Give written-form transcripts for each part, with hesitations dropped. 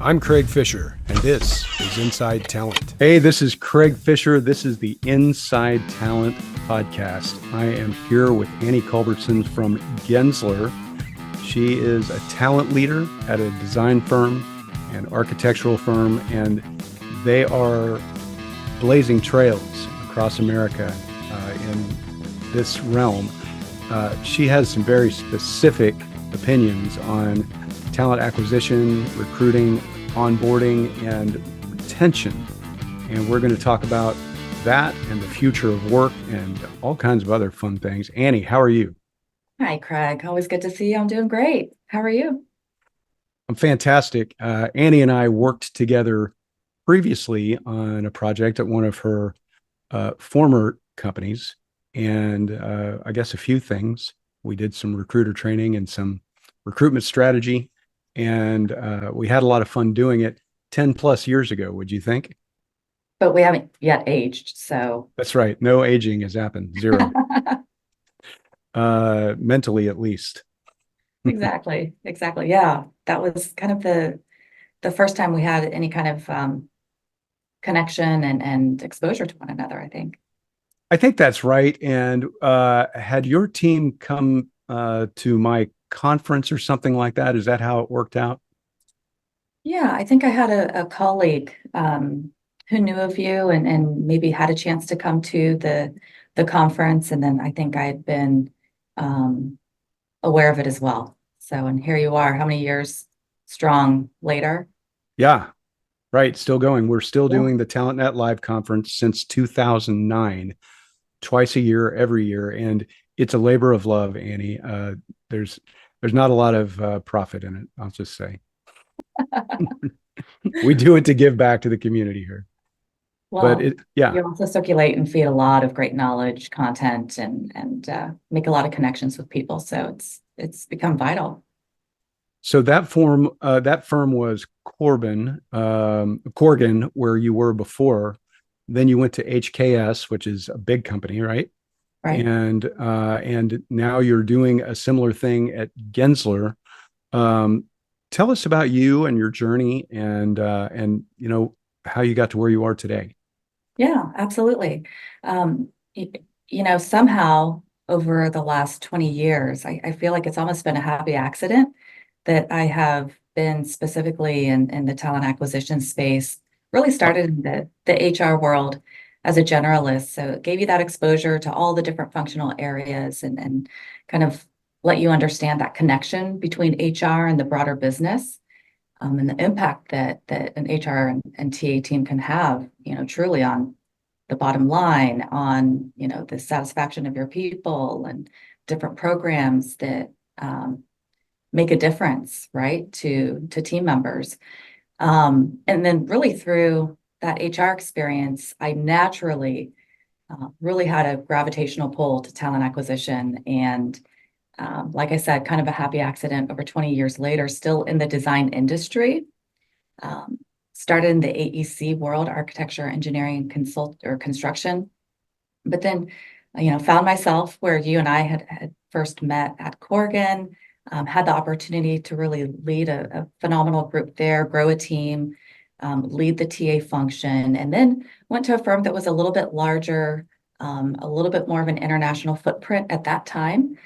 I'm Craig Fisher, and this is Inside Talent. Hey, this is Craig Fisher. This is the Inside Talent podcast. I am here with Annie Culbertson from Gensler. She is a talent leader at a design firm, an architectural firm, and they are blazing trails across America in this realm. She has some very specific opinions on talent acquisition, recruiting, onboarding, and retention. And we're going to talk about that and the future of work and all kinds of other fun things. Annie, how are you? Hi, Craig. Always good to see you. I'm doing great. How are you? I'm fantastic. Annie and I worked together previously on a project at one of her former companies. And I guess a few things. We did some recruiter training and some recruitment strategy. And we had a lot of fun doing it 10 plus years ago, would you think? But we haven't yet aged, so. That's right. No aging has happened. Zero. Mentally, at least. Exactly. Yeah. That was kind of the first time we had any kind of connection and exposure to one another, I think. I think that's right. And had your team come to my conference or something like that? Is that how it worked out? Yeah, I think I had a colleague who knew of you and maybe had a chance to come to the conference. And then I think I had been aware of it as well. So, and here you are, how many years strong later? Yeah, right. Still going. We're still Yeah. doing the TalentNet Live conference since 2009, twice a year, every year. And it's a labor of love, Annie. There's not a lot of profit in it, I'll just say. We do it to give back to the community here. Well, Yeah. you also circulate and feed a lot of great knowledge, content, and make a lot of connections with people. So it's become vital. So that firm was Corgan, where you were before. Then you went to HKS, which is a big company, right? Right. And now you're doing a similar thing at Gensler. Tell us about you and your journey, and how you got to where you are today. Yeah, absolutely. Somehow over the last 20 years, I feel like it's almost been a happy accident that I have been specifically in the talent acquisition space, really started in the HR world as a generalist. So it gave you that exposure to all the different functional areas and kind of let you understand that connection between HR and the broader business. And the impact that an HR and TA team can have, truly on the bottom line, on, the satisfaction of your people and different programs that make a difference, right, to team members. And then really through that HR experience, I naturally really had a gravitational pull to talent acquisition. And like I said, kind of a happy accident over 20 years later, still in the design industry. Started in the AEC world, architecture, engineering, construction. But then, found myself where you and I had first met at Corgan, had the opportunity to really lead a phenomenal group there, grow a team, lead the TA function, and then went to a firm that was a little bit larger, a little bit more of an international footprint at that time.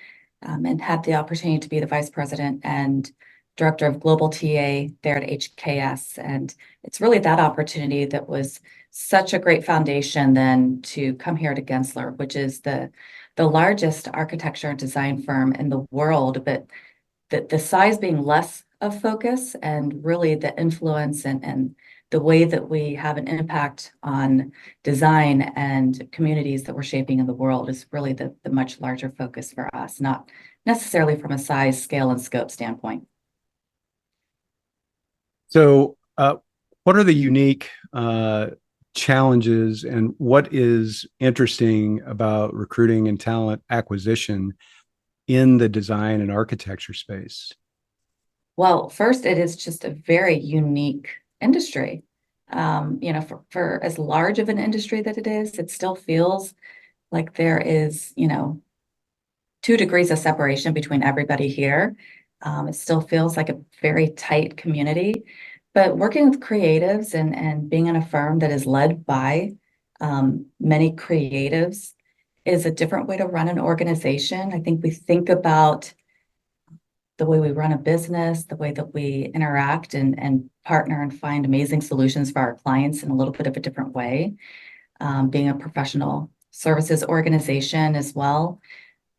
And had the opportunity to be the vice president and director of global TA there at HKS. And it's really that opportunity that was such a great foundation then to come here to Gensler, which is the largest architecture and design firm in the world, but the size being less of focus and really the influence and the way that we have an impact on design and communities that we're shaping in the world is really the much larger focus for us, not necessarily from a size, scale, and scope standpoint. So, what are the unique challenges, and what is interesting about recruiting and talent acquisition in the design and architecture space? Well, first, it is just a very unique industry. For as large of an industry that it is, it still feels like there is, 2 degrees of separation between everybody here. It still feels like a very tight community, But working with creatives and being in a firm that is led by many creatives is a different way to run an organization. I think we think about the way we run a business, the way that we interact and partner and find amazing solutions for our clients in a little bit of a different way. Being a professional services organization as well.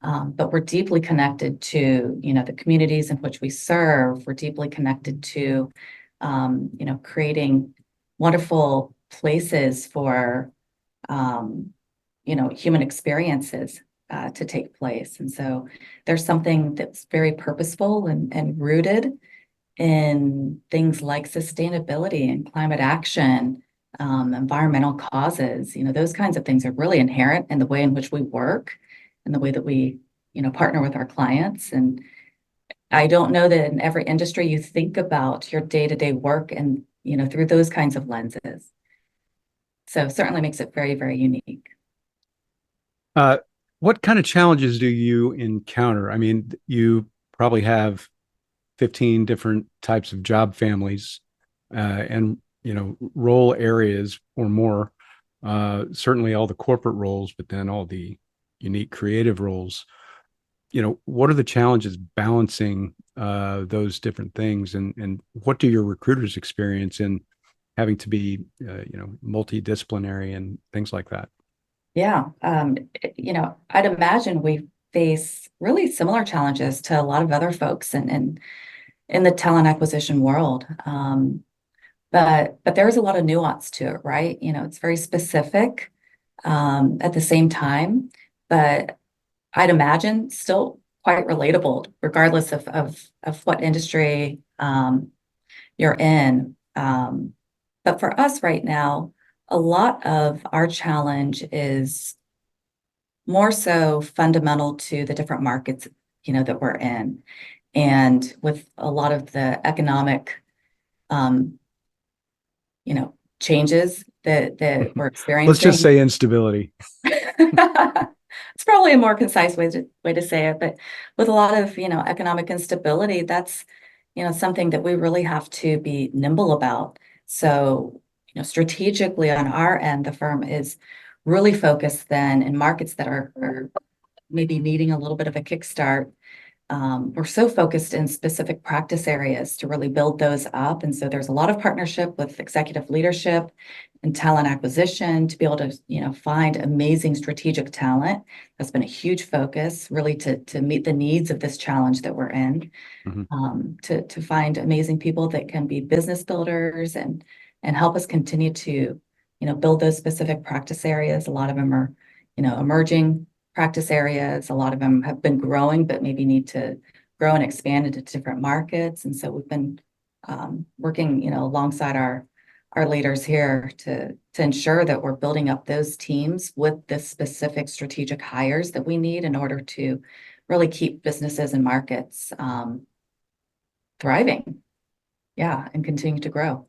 But we're deeply connected to, the communities in which we serve. We're deeply connected to, creating wonderful places for, human experiences to take place. And so there's something that's very purposeful and rooted in things like sustainability and climate action, environmental causes. Those kinds of things are really inherent in the way in which we work and the way that we, partner with our clients. And I don't know that in every industry you think about your day-to-day work and, through those kinds of lenses. So certainly makes it very, very unique. What kind of challenges do you encounter? I mean, you probably have 15 different types of job families, and role areas or more. Certainly all the corporate roles, but then all the unique creative roles. What are the challenges balancing those different things, and what do your recruiters experience in having to be multidisciplinary and things like that? Yeah. I'd imagine we face really similar challenges to a lot of other folks in the talent acquisition world. But there's a lot of nuance to it, right? It's very specific at the same time, but I'd imagine still quite relatable, regardless of what industry you're in. But for us right now, a lot of our challenge is more so fundamental to the different markets, that we're in. And with a lot of the economic, changes that we're Let's just experiencing. say instability. It's probably a more concise way to say it, but with a lot of, economic instability, that's, something that we really have to be nimble about. So, strategically on our end, the firm is really focused then in markets that are maybe needing a little bit of a kickstart. We're so focused in specific practice areas to really build those up. And so there's a lot of partnership with executive leadership and talent acquisition to be able to, find amazing strategic talent. That's been a huge focus, really to meet the needs of this challenge that we're in. To find amazing people that can be business builders and help us continue to, build those specific practice areas. A lot of them are, emerging practice areas. A lot of them have been growing, but maybe need to grow and expand into different markets. And so we've been working, alongside our leaders here to ensure that we're building up those teams with the specific strategic hires that we need in order to really keep businesses and markets thriving. Yeah, and continue to grow.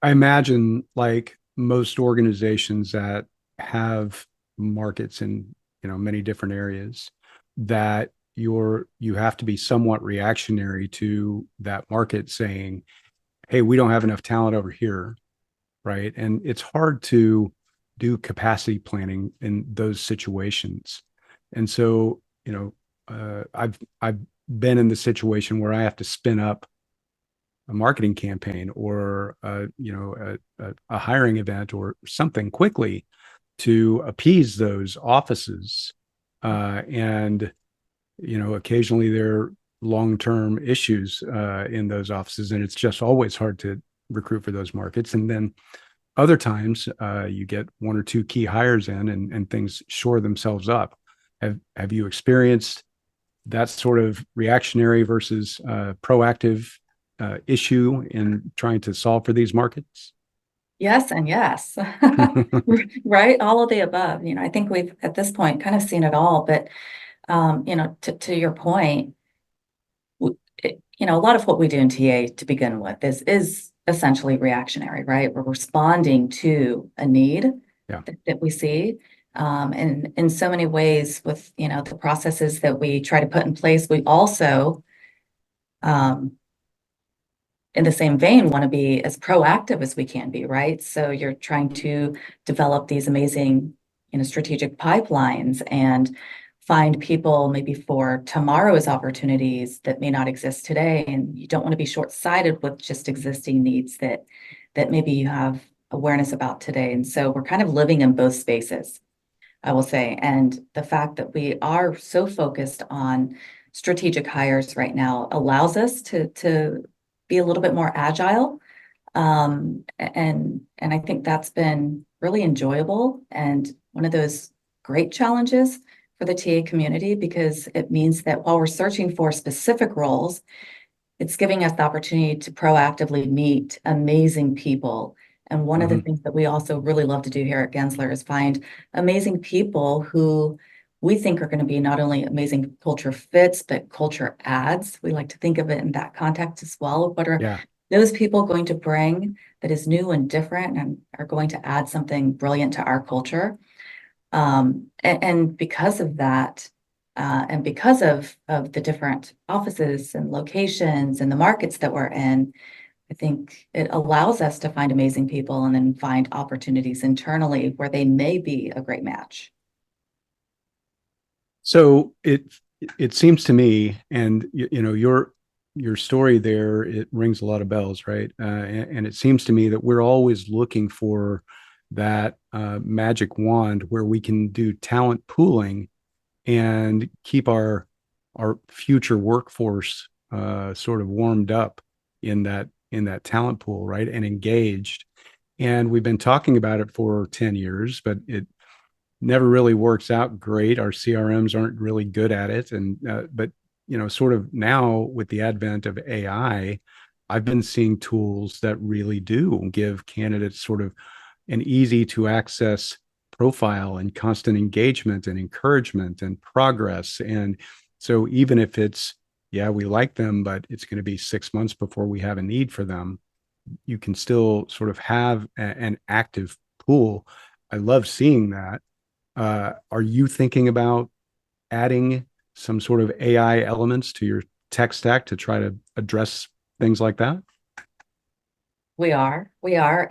I imagine, like most organizations that have markets in many different areas, that you have to be somewhat reactionary to that market saying, hey, we don't have enough talent over here, right? And it's hard to do capacity planning in those situations. And so I've been in the situation where I have to spin up a marketing campaign or a hiring event or something quickly to appease those offices. And occasionally there are long-term issues in those offices, and it's just always hard to recruit for those markets. And then other times you get one or two key hires in, and things shore themselves up. Have you experienced that sort of reactionary versus proactive issue in trying to solve for these markets? Yes, and yes. Right? All of the above. I think we've at this point kind of seen it all, but to your point, a lot of what we do in TA to begin with is essentially reactionary, right? We're responding to a need that we see. And in so many ways with, the processes that we try to put in place, we also in the same vein, want to be as proactive as we can be, right? So you're trying to develop these amazing, strategic pipelines and find people maybe for tomorrow's opportunities that may not exist today. And you don't want to be short-sighted with just existing needs that maybe you have awareness about today. And so we're kind of living in both spaces, I will say. And the fact that we are so focused on strategic hires right now allows us to be a little bit more agile. And I think that's been really enjoyable and one of those great challenges for the TA community, because it means that while we're searching for specific roles, it's giving us the opportunity to proactively meet amazing people. And one of the things that we also really love to do here at Gensler is find amazing people who we think are going to be not only amazing culture fits, but culture adds. We like to think of it in that context as well. What are Yeah. those people going to bring that is new and different and are going to add something brilliant to our culture? And because of that, and because of the different offices and locations and the markets that we're in, I think it allows us to find amazing people and then find opportunities internally where they may be a great match. So it seems to me, and your story there, it rings a lot of bells, right? And it seems to me that we're always looking for that magic wand where we can do talent pooling and keep our future workforce sort of warmed up in that talent pool, right, and engaged. And we've been talking about it for 10 years, but it never really works out great. Our CRMs aren't really good at it. And, but, sort of now with the advent of AI, I've been seeing tools that really do give candidates sort of an easy to access profile and constant engagement and encouragement and progress. And so even if it's, yeah, we like them, but it's going to be 6 months before we have a need for them, you can still sort of have an active pool. I love seeing that. Are you thinking about adding some sort of AI elements to your tech stack to try to address things like that? We are,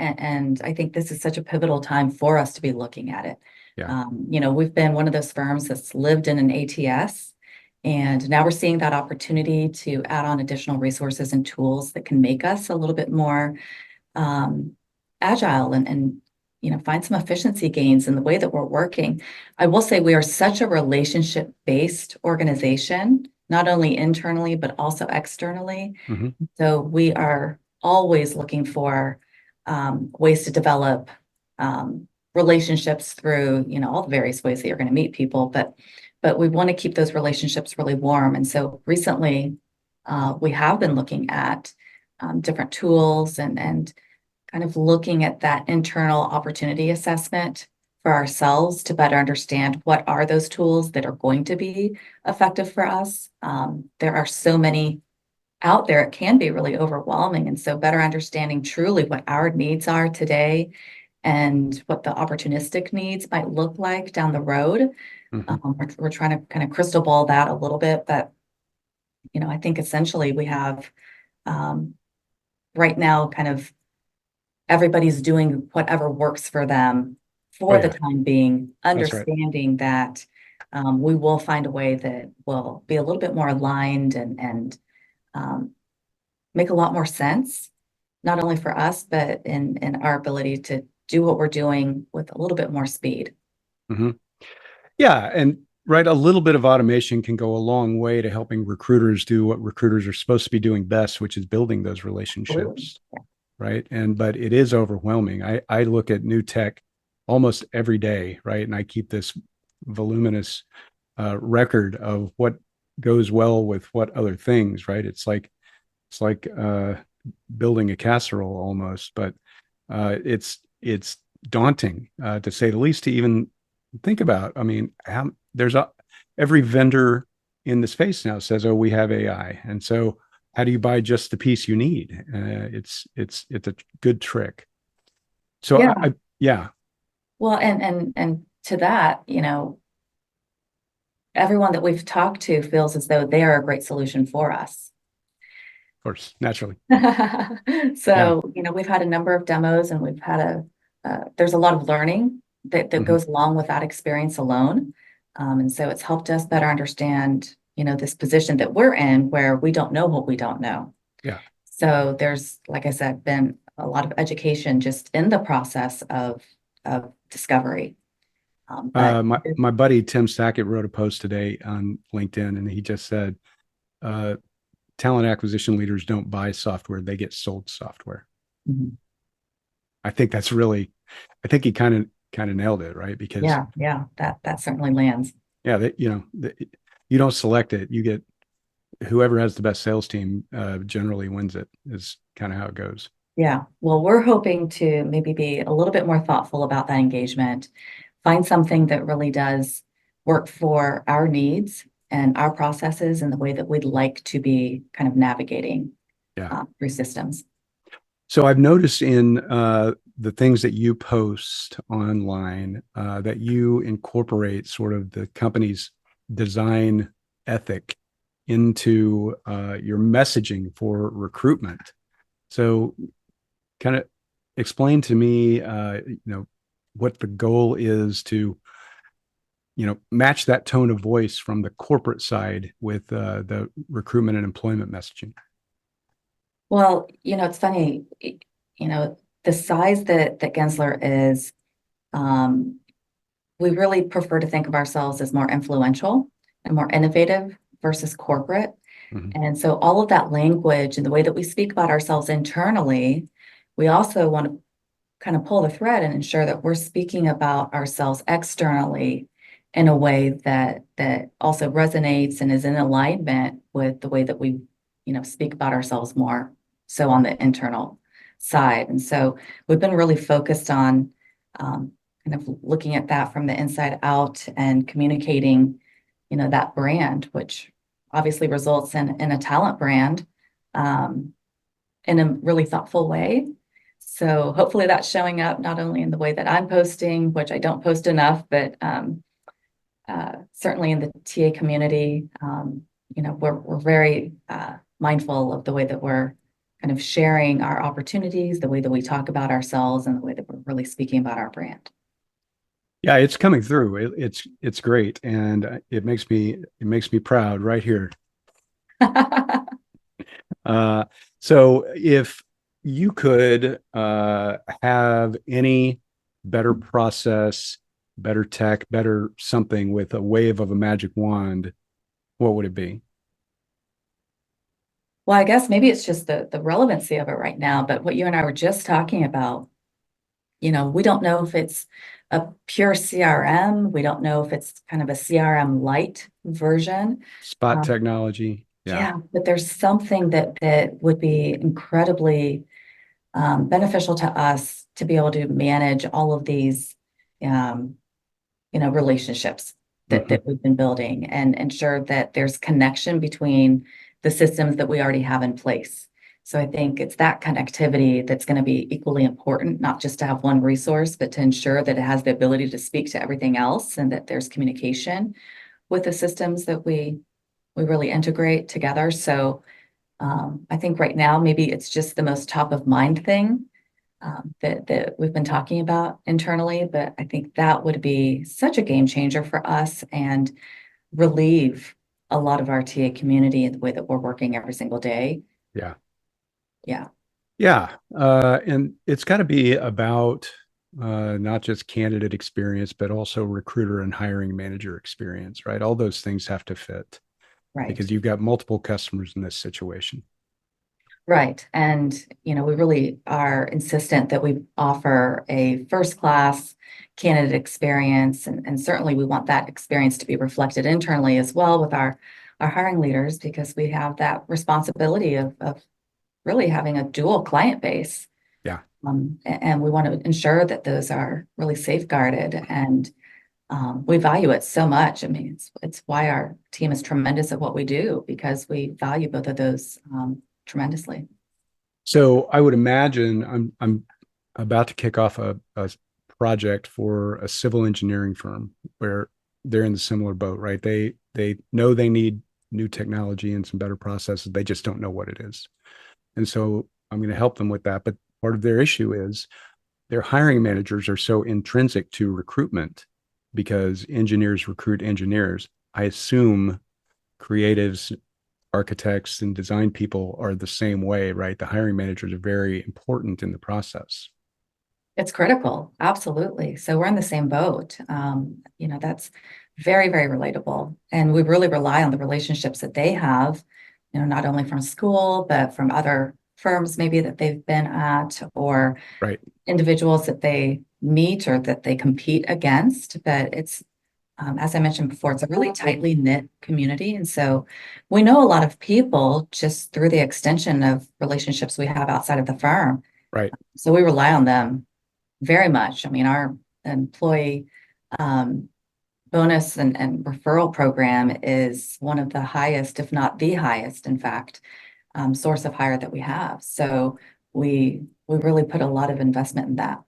and I think this is such a pivotal time for us to be looking at it. Yeah. We've been one of those firms that's lived in an ATS, and now we're seeing that opportunity to add on additional resources and tools that can make us a little bit more agile and find some efficiency gains in the way that we're working. I will say we are such a relationship-based organization, not only internally, but also externally. Mm-hmm. So we are always looking for ways to develop relationships through, all the various ways that you're going to meet people, but we want to keep those relationships really warm. And so recently, we have been looking at different tools and kind of looking at that internal opportunity assessment for ourselves to better understand what are those tools that are going to be effective for us. There are so many out there, it can be really overwhelming. And so better understanding truly what our needs are today and what the opportunistic needs might look like down the road. We're trying to kind of crystal ball that a little bit, but I think essentially we have right now kind of everybody's doing whatever works for them for the time being, That's right. understanding that we will find a way that will be a little bit more aligned and make a lot more sense, not only for us, but in our ability to do what we're doing with a little bit more speed. Mm-hmm. Yeah. And right, a little bit of automation can go a long way to helping recruiters do what recruiters are supposed to be doing best, which is building those Absolutely. relationships. Right. But it is overwhelming. I look at new tech almost every day. Right. And I keep this voluminous record of what goes well with what other things. Right. It's like building a casserole almost, but it's daunting to say the least to even think about. I mean, every vendor in the space now says, "Oh, we have AI," and so how do you buy just the piece you need? It's a good trick. So Yeah. Yeah. Well, and to that, everyone that we've talked to feels as though they are a great solution for us. course, naturally. Yeah. So, we've had a number of demos and we've had there's a lot of learning that Mhm. goes along with that experience alone. And so it's helped us better understand, this position that we're in where we don't know what we don't know. Yeah. So there's, like I said, been a lot of education just in the process of discovery. But My buddy Tim Sackett wrote a post today on LinkedIn, and he just said, uh, "Talent acquisition leaders don't buy software; they get sold software." Mhm. I think that's really, I think he kind of nailed it, right? Because Yeah, that certainly lands. yeah, you don't select it; you get whoever has the best sales team generally wins it. Is kind of how it goes. Yeah. Well, we're hoping to maybe be a little bit more thoughtful about that engagement, find something that really does work for our needs and our processes and the way that we'd like to be kind of navigating Yeah. through systems. So I've noticed in the things that you post online that you incorporate sort of the company's design ethic into your messaging for recruitment. So kind of explain to me, what the goal is to, match that tone of voice from the corporate side with the recruitment and employment messaging. Well, it's funny, the size that Gensler is, um, we really prefer to think of ourselves as more influential and more innovative versus corporate. Mhm. And so all of that language and the way that we speak about ourselves internally, we also want to kind of pull the thread and ensure that we're speaking about ourselves externally in a way that also resonates and is in alignment with the way that we, speak about ourselves more so on the internal side. And so we've been really focused on kind of looking at that from the inside out and communicating, that brand, which obviously results in a talent brand in a really thoughtful way. So hopefully that's showing up not only in the way that I'm posting, which I don't post enough, but certainly in the TA community. We're very mindful of the way that we're kind of sharing our opportunities, the way that we talk about ourselves, and the way that we're really speaking about our brand. Yeah, it's coming through. It's great, and it makes me proud right here. Uh, so if you could have any better process, better tech, better something with a wave of a magic wand, what would it be? Well, I guess maybe it's just the relevancy of it right now, but what you and I were just talking about, we don't know if it's a pure CRM. We don't know if it's kind of a CRM light version. Spot Um, technology. Yeah. yeah, but there's something that would be incredibly beneficial to us to be able to manage all of these, um, relationships that Mhm. we've been building and ensure that there's connection between the systems that we already have in place. So I think it's that connectivity that's going to be equally important, not just to have one resource, but to ensure that it has the ability to speak to everything else and that there's communication with the systems that we really integrate together. So I think right now maybe it's just the most top of mind thing that we've been talking about internally, but I think that would be such a game changer for us and relieve a lot of our TA community in the way that we're working every single day. Yeah. Yeah, Yeah. And it's got to be about not just candidate experience, but also recruiter and hiring manager experience, right? All those things have to fit right. because you've got multiple customers in this situation. Right. And, we really are insistent that we offer a first class candidate experience. And certainly we want that experience to be reflected internally as well with our hiring leaders because we have that responsibility of really having a dual client base. Yeah. And we want to ensure that those are really safeguarded and we value it so much. I mean, it's why our team is tremendous at what we do because we value both of those tremendously. So I would imagine I'm about to kick off a project for a civil engineering firm where they're in the similar boat, right? They know they need new technology and some better processes. They just don't know what it is. And so I'm going to help them with that. But part of their issue is their hiring managers are so intrinsic to recruitment because engineers recruit engineers. I assume creatives, architects, and design people are the same way, right? The hiring managers are very important in the process. It's critical. Absolutely. So we're in the same boat. That's very, very relatable. And we really rely on the relationships that they have, not only from school, but from other firms maybe that they've been at, or Right. individuals that they meet or that they compete against. But it's, as I mentioned before, it's a really tightly knit community. And so we know a lot of people just through the extension of relationships we have outside of the firm. Right. So we rely on them very much. I mean, our employee um, bonus and referral program is one of the highest, if not the highest, in fact, source of hire that we have. So we really put a lot of investment in that.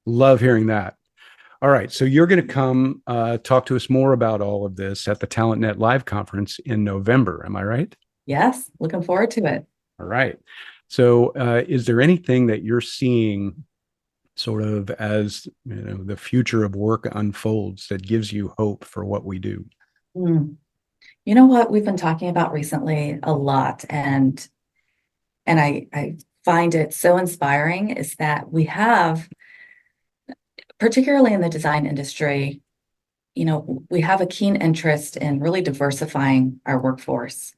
Love hearing that. All right. So you're going to come talk to us more about all of this at the TalentNet Live conference in November. Am I right? Yes, looking forward to it. All right. So is there anything that you're seeing sort of as the future of work unfolds that gives you hope for what we do? You know what we've been talking about recently a lot, and I find it so inspiring is that we have, particularly in the design industry, we have a keen interest in really diversifying our workforce.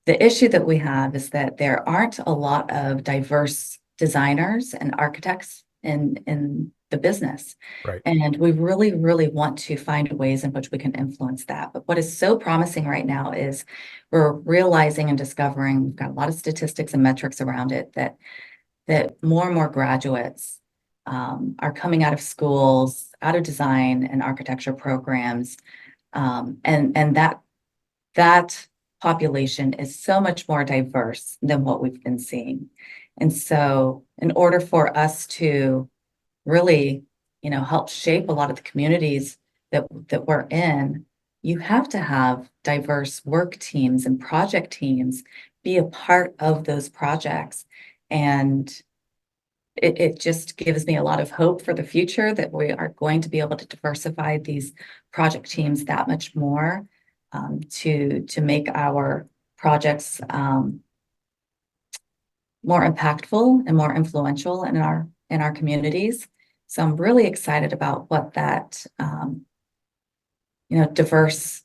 The issue that we have is that there aren't a lot of diverse designers and architects in the business. Right. And we really, really want to find ways in which we can influence that. But what is so promising right now is we're realizing and discovering, we've got a lot of statistics and metrics around it, that more and more graduates are coming out of schools, out of design and architecture programs. And that population is so much more diverse than what we've been seeing. And so in order for us to really, help shape a lot of the communities that we're in, you have to have diverse work teams and project teams be a part of those projects. And it just gives me a lot of hope for the future that we are going to be able to diversify these project teams that much more to make our projects more impactful and more influential in our communities. So I'm really excited about what that diverse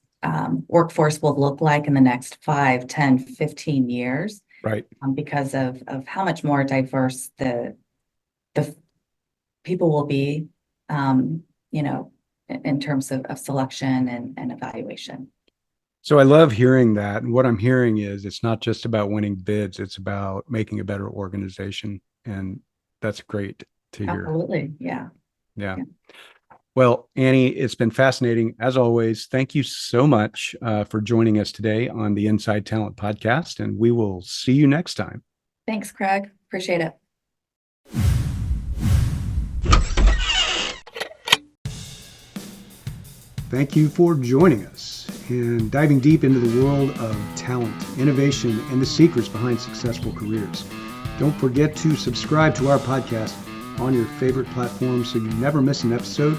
workforce will look like in the next 5, 10, 15 years. Right. Because of how much more diverse the people will be, in terms of selection and evaluation. So I love hearing that. And what I'm hearing is it's not just about winning bids, it's about making a better organization. And that's great to hear. Absolutely. Yeah. Yeah. Well, Annie, it's been fascinating as always. Thank you so much for joining us today on the Inside Talent podcast, and we will see you next time. Thanks, Craig. Appreciate it. Thank you for joining us and diving deep into the world of talent, innovation, and the secrets behind successful careers. Don't forget to subscribe to our podcast on your favorite platform so you never miss an episode.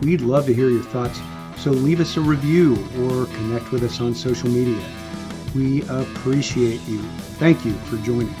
We'd love to hear your thoughts, so leave us a review or connect with us on social media. We appreciate you. Thank you for joining.